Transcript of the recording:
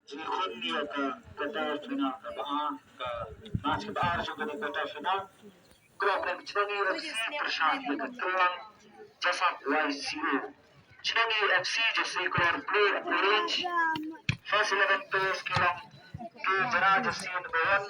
Zikhunni ka quarter final ka match ka arjo ka quarter final. Problem Chinagi FC Prashant Yakatlang Jasap YCO. Chinagi FC जैसे colour blue and orange. First 11 players kilang to Jara Jasi and Bayan.